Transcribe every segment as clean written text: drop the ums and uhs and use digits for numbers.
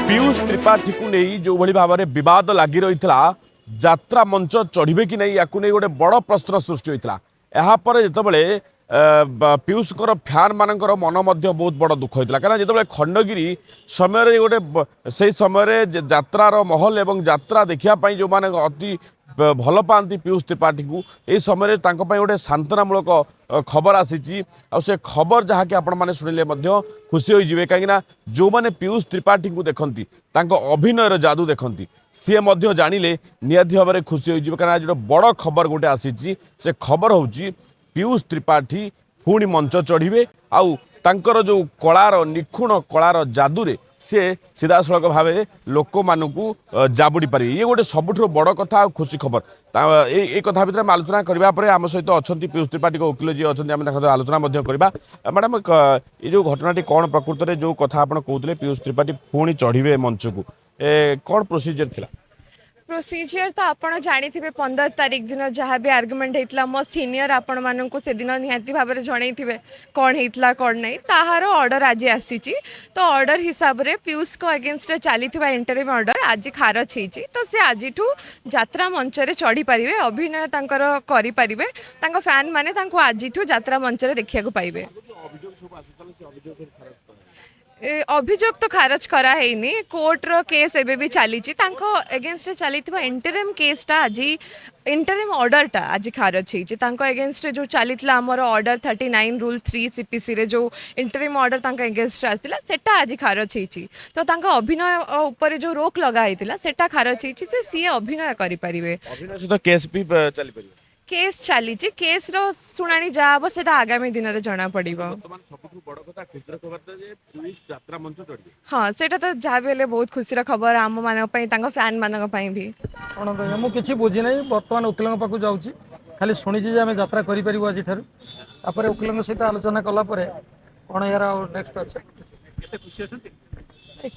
पीयूष त्रिपाठी को नहीं जो भाई भाव में बद लगी रही यात्रा मंच चढ़े कि नहीं या गोटे बड़ प्रश्न सृष्टि होता यापर जितेबाला पीयूष फैन मान मन बहुत बड़ दुख होता कहीं जो खंडगिरी समय गोटे से समय यात्रार महल और यात्रा देखापी जो मैंने अति भल पाती पीयूष त्रिपाठी को यही समय गोटे सांत्वनामूलक खबर आसी से खबर जहाँकि आपण मैंने शुणिले खुशी होइजिवे कहीं जो मैंने पीयूष त्रिपाठी को देखती अभिनयर जादू देखती सी जानिले निहाती भाव में खुशी होइजिवे कहीं जो बड़ खबर गोटे आसी से खबर हूँ पीयूष त्रिपाठी पुणी मंच चढ़े आउ तांकर जो कलार निखुण कलार जादूरे सी सीधासलख भाव लोक मानू जाबुड़ी पारे ये गोटे सबुठ बड़ कथा खुशी खबर ये कथा भितर आम आलोचना करने आम सहित अच्छा पीयूष त्रिपाठी वकिल जी अच्छा आलोचना करवा मैडम ये जो घटनाटी कौन प्रकृत में जो कथा आप कहते पीयूष त्रिपाठी पुणी चढ़े मंच को कौन प्रोसीजर थिला प्रोसीजर तो आपड़ जानी 15 तारिख दिन जहाँ भी आर्गुमेंट होता मो सीनियर आपण मानक से दिन निहाती भाव में जनई कौन होता कौन नहीं ताहार ऑर्डर आज आसी तो ऑर्डर हिसाब से पीयूष को अगेंस्ट चली इंटरिम ऑर्डर आज खारज होती तो सी आज यात्रा मंच चढ़ी पारे अभिनय करें फैन मैंने आज यात्रा मंच देखा पाइबे अभियोग तो खारज कराइनी कोर्टर केस एवं भी चली एगेन्स्ट चली इंटरिम केसटा आज इंटरिम ऑर्डरटा आज खारज होती एगेन्स्ट जो चली आमर ऑर्डर 39 रूल 3 सीपीसी रे जो इंटरिम ऑर्डर एगेन्स्ट आसाला सेटा आज खारज होती तो अभिनय उपर जो रोक लगाई सेटा खारज होती तो सी अभिनय करें केस चली केस रो शुणाणी जहाँ हम से आगामी दिन में जना पड़ हाँ से तो जहाँ भी बहुत खुशी खबर आम मान फैन मान भी शुणु मुझे बुझी ना बर्तमान वकिलों पाक जाऊँगी खाली शुणी आम यात्रा करूँ आज वकिलों सहित आलोचना कलापर कौन यार नेक्स्ट अच्छे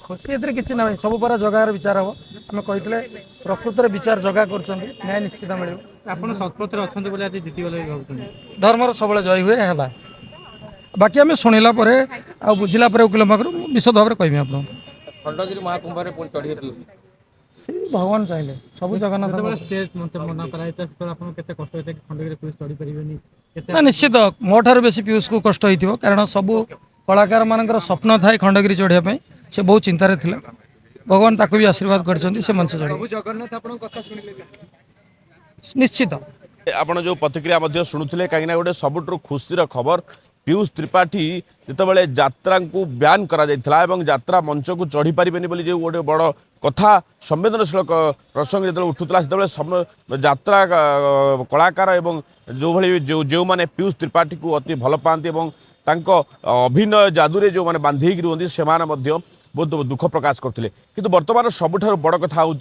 खुशी ए किसी ना सब पर जगार विचार हम आम कही प्रकृत विचार जगह कर न्याय निश्चित मिले आपड़ सत्पथ अच्छा जीतीगले धर्मर सब जय हुए है बाकी आम शुणिला बुझिला वकिल पाखर विशद भाव में कहमी आप खंडगिरी महाकुंभ चढ़ी से भगवान चाहिए सब जगन्नाथ स्टेज मना कष्ट खंडगिरी पुलिस चढ़ी पारे निश्चित मो ठार बेस पीयूष को कष्ट हो कारण सब कलाकार मान स्वप्न थाए खंडगिरी चढ़ाई से बहुत चिंतार थिला भगवान ताको भी आशीर्वाद कर मंच चढ़े निश्चित आपण जो प्रतिक्रिया शुणुले कहीं गोटे सबुठ खुशी खबर पीयूष त्रिपाठी जितेबाला यात्रा को ब्यान करा यात्रा मंच को चढ़ी पारे बोली जो गोटे बड़ कथा संवेदनशील प्रसंग जो उठूला से यात्रा कलाकार एवं जो भाई जो मैंने पीयूष त्रिपाठी को अति भल पाती अभिनय जादूरे जो मैंने बांधिक रुहति से बहुत दुख प्रकाश करते किंतु वर्तमान सबुठार बड़ कथा हूँ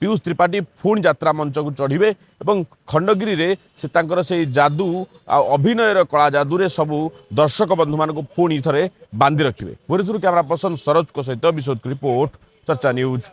पीयूष त्रिपाठी पुणी यात्रा मंच को चढ़े और खंडगिरी रे से जादू अभिनयर कला जादूरे सबू दर्शक बंधु मान पुणी थे बांधि रखिए भुवनेश्वर कैमरा पर्सन सरोज को सहित विशोध रिपोर्ट चर्चा न्यूज।